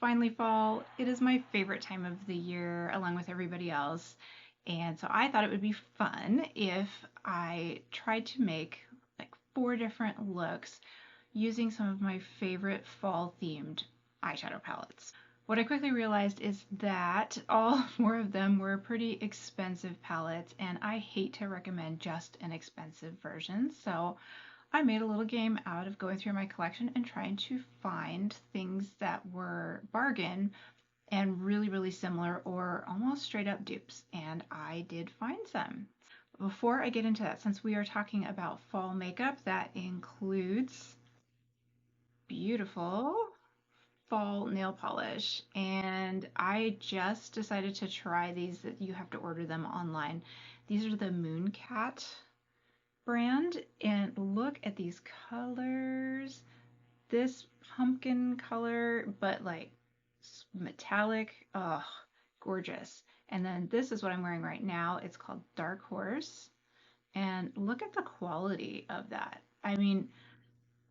finally fall. It is my favorite time of the year along with everybody else. And so I thought it would be fun if I tried to make like 4 different looks using some of my favorite fall themed eyeshadow palettes. What I quickly realized is that all 4 of them were pretty expensive palettes, and I hate to recommend just an expensive version. So I made a little game out of going through my collection and trying to find things that were bargain and really, really similar or almost straight up dupes. And I did find some. Before I get into that, since we are talking about fall makeup, that includes beautiful fall nail polish. And I just decided to try these, that you have to order them online. These are the Mooncat brand, and look at these colors. This pumpkin color, but like metallic, oh, gorgeous. And then this is what I'm wearing right now. It's called Dark Horse, and look at the quality of that. I mean,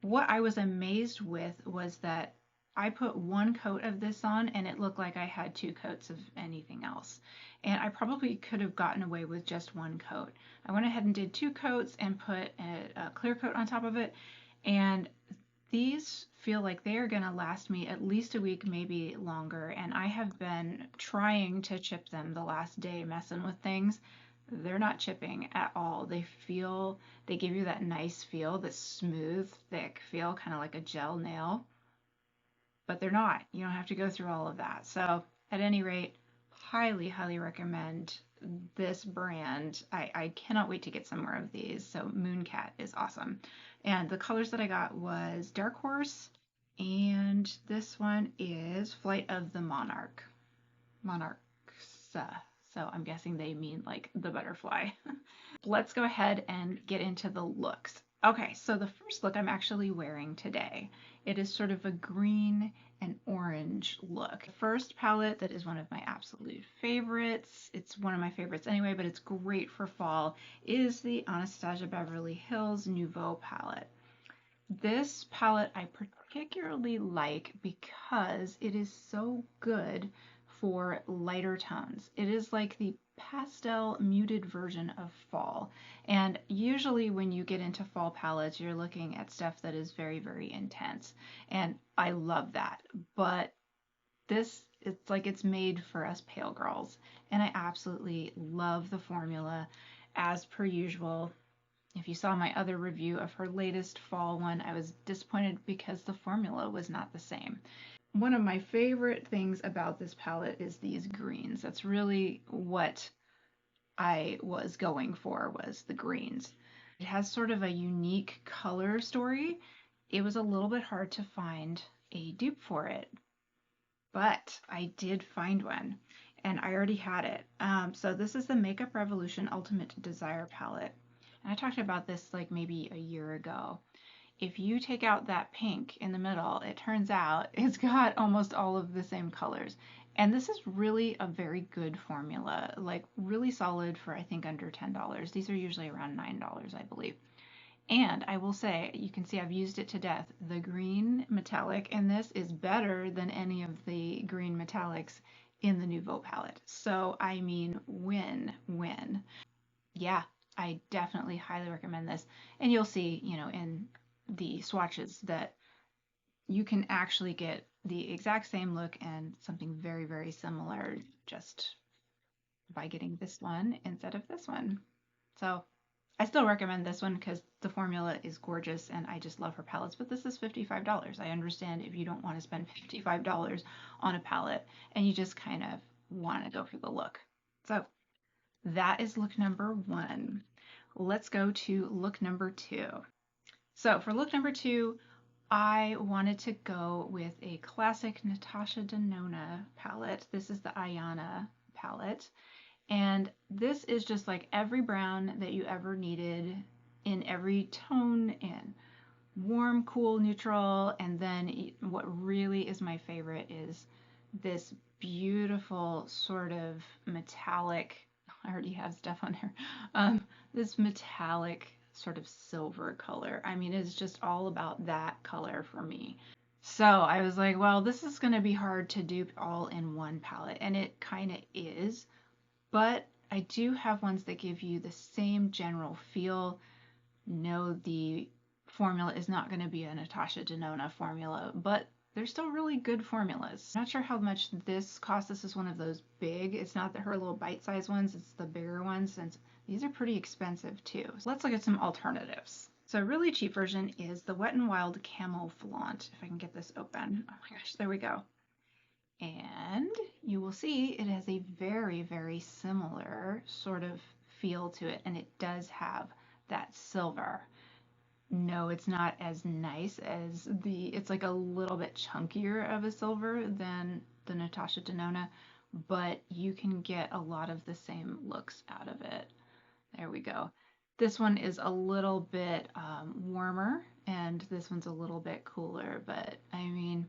what I was amazed with was that I put 1 coat of this on and it looked like I had 2 coats of anything else. And I probably could have gotten away with just 1 coat. I went ahead and did 2 coats and put a clear coat on top of it. And these feel like they are going to last me at least a week, maybe longer. And I have been trying to chip them the last day, messing with things. They're not chipping at all. They give you that nice feel, this smooth, thick feel, kind of like a gel nail, but they're not. You don't have to go through all of that. So, at any rate, highly, highly recommend this brand. I cannot wait to get some more of these. So, Mooncat is awesome. And the colors that I got was Dark Horse, and this one is Flight of the Monarch. Monarchs. So I'm guessing they mean like the butterfly. Let's go ahead and get into the looks. Okay, so the first look I'm actually wearing today. It is sort of a green and orange look. The first palette that is one of my absolute favorites, it's one of my favorites anyway, but it's great for fall, is the Anastasia Beverly Hills Nouveau palette. This palette I particularly like because it is so good for lighter tones. It is like the pastel muted version of fall. And usually when you get into fall palettes, you're looking at stuff that is very, very intense. And I love that. But this, it's like it's made for us pale girls. And I absolutely love the formula. As per usual, if you saw my other review of her latest fall one, I was disappointed because the formula was not the same. One of my favorite things about this palette is these greens. That's really what I was going for, was the greens. It has sort of a unique color story. It was a little bit hard to find a dupe for it, but I did find one, and I already had it. So this is the Makeup Revolution Ultimate Desire palette. And I talked about this like maybe a year ago. If you take out that pink in the middle, it turns out it's got almost all of the same colors. And this is really a very good formula, like really solid for I think under $10. These are usually around $9, I believe. And I will say, you can see I've used it to death. The green metallic in this is better than any of the green metallics in the Nouveau palette. So, I mean, win. Yeah, I definitely highly recommend this. And you'll see, in the swatches that you can actually get the exact same look and something very, very similar just by getting this one instead of this one. So I still recommend this one because the formula is gorgeous and I just love her palettes, but this is $55. I understand if you don't want to spend $55 on a palette and you just kind of want to go for the look. So that is look number 1. Let's go to look number 2. So for look number 2, I wanted to go with a classic Natasha Denona palette. This is the Ayana palette. And this is just like every brown that you ever needed in every tone, in warm, cool, neutral. And then what really is my favorite is this beautiful sort of metallic, I already have stuff on here, this metallic sort of silver color. I mean, it's just all about that color for me. So I was like, well, this is going to be hard to dupe all in one palette, and it kind of is, but I do have ones that give you the same general feel. No, the formula is not going to be a Natasha Denona formula, but they're still really good formulas. I'm not sure how much this costs. This is one of those big. It's not her little bite-sized ones, it's the bigger ones, since these are pretty expensive too. So let's look at some alternatives. So a really cheap version is the Wet n Wild Camo Flaunt. If I can get this open. Oh my gosh, there we go. And you will see it has a very, very similar sort of feel to it, and it does have that silver. No, it's not as nice as it's like a little bit chunkier of a silver than the Natasha Denona, but you can get a lot of the same looks out of it. There we go. This one is a little bit warmer, and this one's a little bit cooler, but I mean,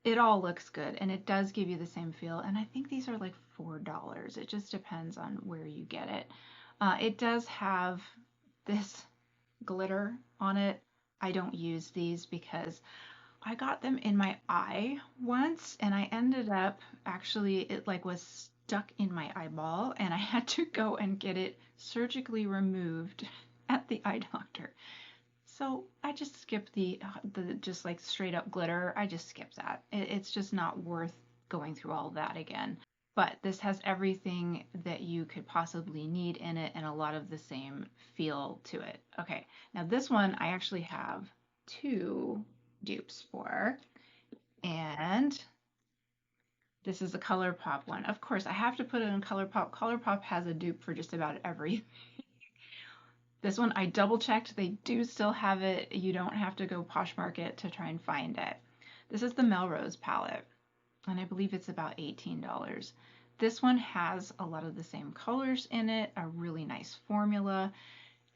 it all looks good, and it does give you the same feel, and I think these are like $4. It just depends on where you get it. It does have this glitter on it. I don't use these because I got them in my eye once, and I ended up actually, it like was stuck in my eyeball, and I had to go and get it surgically removed at the eye doctor. So I just skipped the just like straight up glitter. I just skipped that. It's just not worth going through all that again. But this has everything that you could possibly need in it and a lot of the same feel to it. Okay, now this one I actually have two dupes for, and this is a ColourPop one. Of course, I have to put it in ColourPop. ColourPop has a dupe for just about everything. This one I double checked. They do still have it. You don't have to go Poshmark to try and find it. This is the Melrose palette, and I believe it's about $18. This one has a lot of the same colors in it, a really nice formula,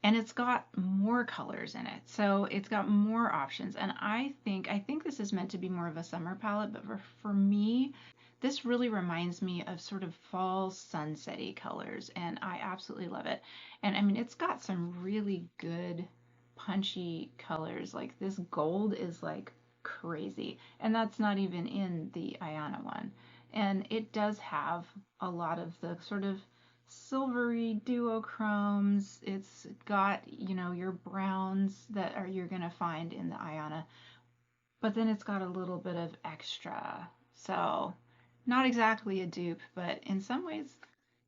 and it's got more colors in it. So it's got more options. And I think this is meant to be more of a summer palette, but for me, this really reminds me of sort of fall sunsetty colors, and I absolutely love it. And I mean, it's got some really good punchy colors. Like this gold is like crazy, and that's not even in the Ayana one. And it does have a lot of the sort of silvery duochromes. It's got, you know, your browns that are you're gonna find in the Ayana, but then it's got a little bit of extra. So not exactly a dupe, but in some ways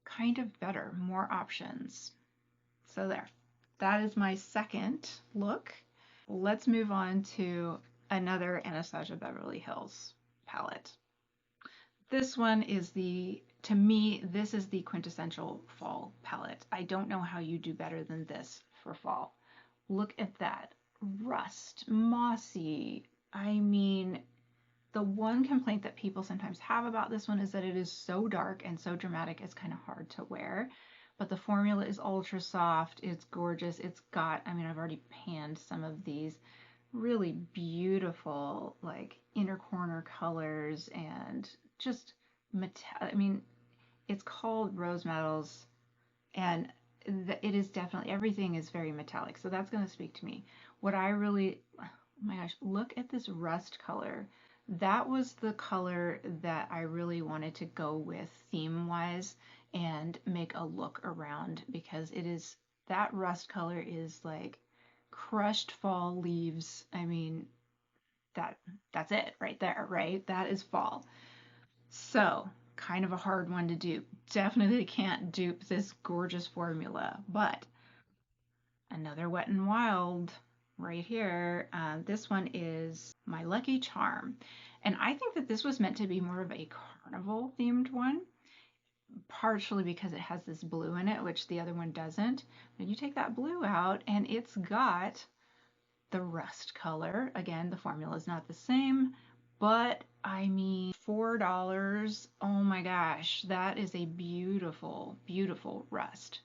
kind of better, more options. So there, that is my second look. Let's move on to another Anastasia Beverly Hills palette. This one is to me, this is the quintessential fall palette. I don't know how you do better than this for fall. Look at that. Rust, mossy. I mean, the one complaint that people sometimes have about this one is that it is so dark and so dramatic, it's kind of hard to wear. But the formula is ultra soft, it's gorgeous, it's got, I mean, I've already panned some of these really beautiful, like inner corner colors and just I mean, it's called Rose Metals, and it is definitely, everything is very metallic, so that's going to speak to me. What I really, oh my gosh, look at this rust color. That was the color that I really wanted to go with theme wise and make a look around, because it is, that rust color is like crushed fall leaves. I mean, that's it right there, right? That is fall. So kind of a hard one to dupe. Definitely can't dupe this gorgeous formula, but another Wet n Wild right here. This one is My Lucky Charm. And I think that this was meant to be more of a carnival themed one, partially because it has this blue in it, which the other one doesn't. But you take that blue out and it's got the rust color. Again, the formula is not the same, but I mean, $4, oh my gosh, that is a beautiful, beautiful rust.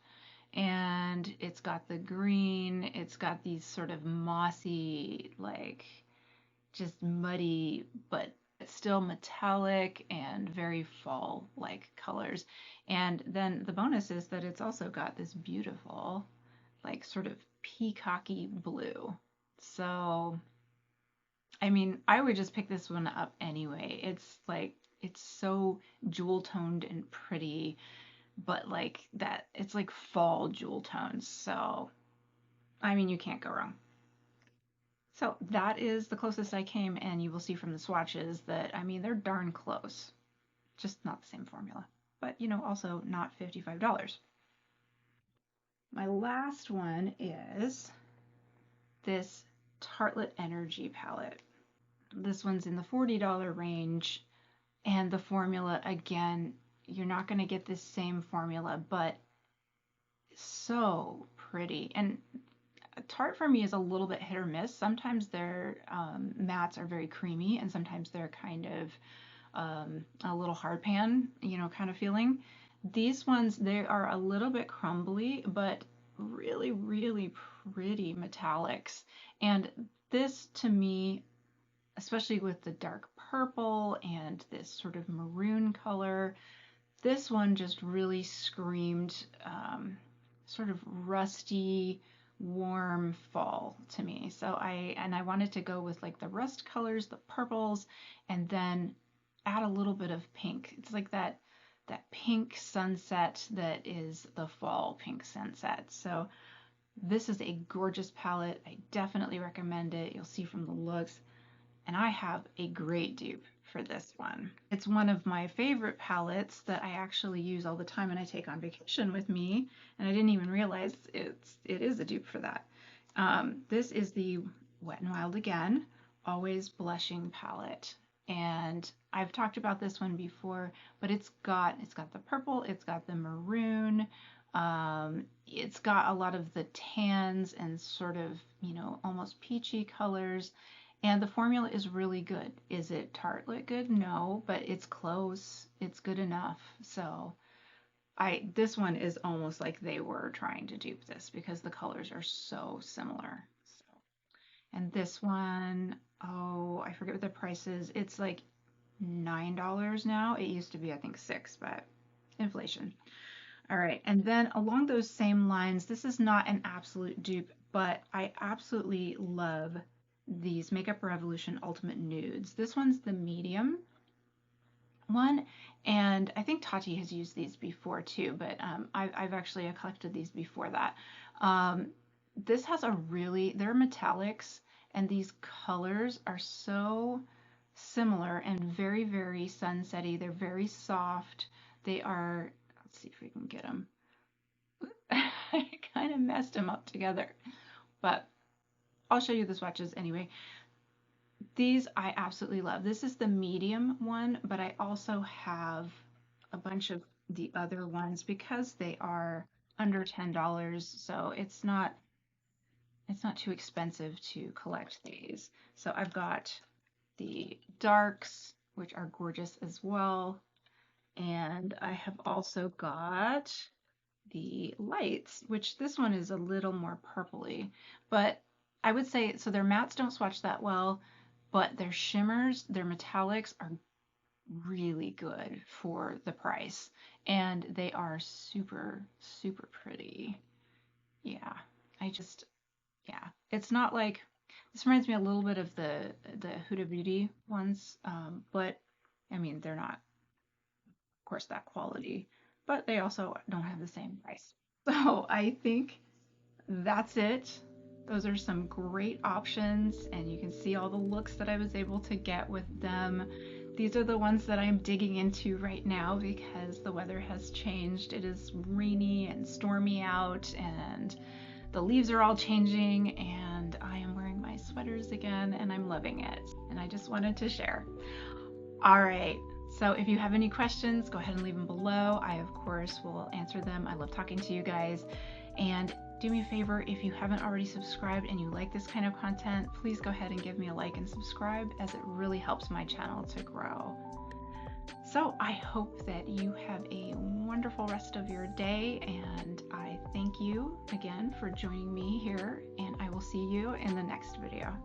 And it's got the green, it's got these sort of mossy, like just muddy, but still metallic and very fall-like colors. And then the bonus is that it's also got this beautiful, like sort of peacocky blue. So I mean, I would just pick this one up anyway. It's like, it's so jewel toned and pretty, but like that, it's like fall jewel tones. So, I mean, you can't go wrong. So that is the closest I came, and you will see from the swatches that, I mean, they're darn close. Just not the same formula. But, also not $55. My last one is this Tartelette Energy palette. This one's in the $40 range, and the formula, again, you're not going to get this same formula, but so pretty. And Tarte for me is a little bit hit or miss. Sometimes their mattes are very creamy, and sometimes they're kind of a little hard pan, kind of feeling. These ones, they are a little bit crumbly, but really, really pretty metallics. And this, to me, especially with the dark purple and this sort of maroon color, this one just really screamed sort of rusty, warm fall to me. So I wanted to go with like the rust colors, the purples, and then add a little bit of pink. It's like that pink sunset that is the fall pink sunset. So this is a gorgeous palette. I definitely recommend it. You'll see from the looks. And I have a great dupe for this one. It's one of my favorite palettes that I actually use all the time when I take on vacation with me, and I didn't even realize it is a dupe for that. This is the Wet n Wild Again Always Blushing palette, and I've talked about this one before, but it's got the purple, it's got the maroon, it's got a lot of the tans and sort of, almost peachy colors. And the formula is really good. Is it Tartelette good? No, but it's close. It's good enough. So this one is almost like they were trying to dupe this because the colors are so similar. So, and this one, oh, I forget what the price is. It's like $9 now. It used to be, I think, $6, but inflation. All right, and then along those same lines, this is not an absolute dupe, but I absolutely love these Makeup Revolution Ultimate Nudes. This one's the medium one, and I think Tati has used these before too, but I've actually collected these before that. This has they're metallics, and these colors are so similar and very, very sunsetty. They're very soft. They are, let's see if we can get them. I kind of messed them up together, but I'll show you the swatches anyway. These I absolutely love. This is the medium one, but I also have a bunch of the other ones because they are under $10, so it's not too expensive to collect these. So I've got the darks, which are gorgeous as well, and I have also got the lights, which this one is a little more purpley, but I would say, so their mattes don't swatch that well, but their shimmers, their metallics are really good for the price, and they are super, super pretty. Yeah, yeah. It's not like, this reminds me a little bit of the Huda Beauty ones, but I mean, they're not, of course, that quality, but they also don't have the same price. So I think that's it. Those are some great options, and you can see all the looks that I was able to get with them. These are the ones that I'm digging into right now because the weather has changed. It is rainy and stormy out, and the leaves are all changing, and I am wearing my sweaters again, and I'm loving it. And I just wanted to share. All right. So if you have any questions, go ahead and leave them below. I, of course, will answer them. I love talking to you guys. And do me a favor, if you haven't already subscribed and you like this kind of content, please go ahead and give me a like and subscribe, as it really helps my channel to grow. So I hope that you have a wonderful rest of your day, and I thank you again for joining me here, and I will see you in the next video.